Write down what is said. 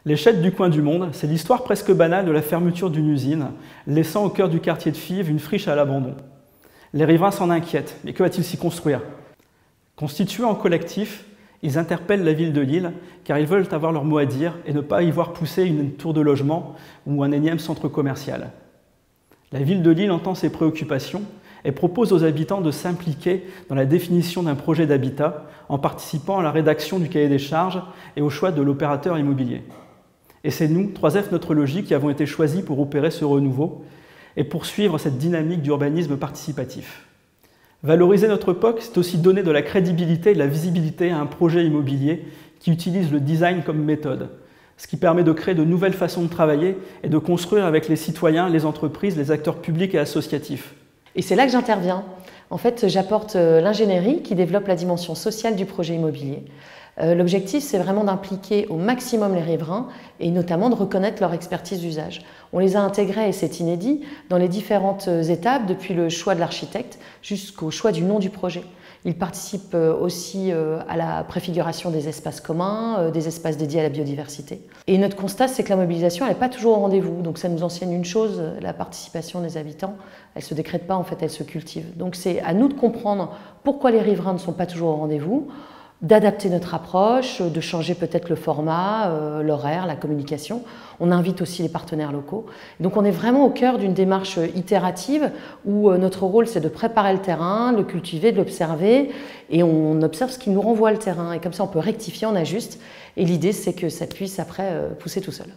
L'échelle du coin du monde, c'est l'histoire presque banale de la fermeture d'une usine, laissant au cœur du quartier de Fives une friche à l'abandon. Les riverains s'en inquiètent, mais que va-t-il s'y construire? Constitués en collectif, ils interpellent la ville de Lille car ils veulent avoir leur mot à dire et ne pas y voir pousser une tour de logement ou un énième centre commercial. La ville de Lille entend ces préoccupations et propose aux habitants de s'impliquer dans la définition d'un projet d'habitat en participant à la rédaction du cahier des charges et au choix de l'opérateur immobilier. Et c'est nous, 3F Notre Logis, qui avons été choisis pour opérer ce renouveau et poursuivre cette dynamique d'urbanisme participatif. Valoriser notre époque, c'est aussi donner de la crédibilité et de la visibilité à un projet immobilier qui utilise le design comme méthode, ce qui permet de créer de nouvelles façons de travailler et de construire avec les citoyens, les entreprises, les acteurs publics et associatifs. Et c'est là que j'interviens. En fait, j'apporte l'ingénierie qui développe la dimension sociale du projet immobilier. L'objectif, c'est vraiment d'impliquer au maximum les riverains et notamment de reconnaître leur expertise d'usage. On les a intégrés, et c'est inédit, dans les différentes étapes, depuis le choix de l'architecte jusqu'au choix du nom du projet. Ils participent aussi à la préfiguration des espaces communs, des espaces dédiés à la biodiversité. Et notre constat, c'est que la mobilisation, elle n'est pas toujours au rendez-vous. Donc ça nous enseigne une chose, la participation des habitants, elle ne se décrète pas, en fait, elle se cultive. Donc c'est à nous de comprendre pourquoi les riverains ne sont pas toujours au rendez-vous, d'adapter notre approche, de changer peut-être le format, l'horaire, la communication. On invite aussi les partenaires locaux. Donc on est vraiment au cœur d'une démarche itérative où notre rôle c'est de préparer le terrain, de le cultiver, de l'observer et on observe ce qui nous renvoie le terrain et comme ça on peut rectifier, on ajuste et l'idée c'est que ça puisse après pousser tout seul.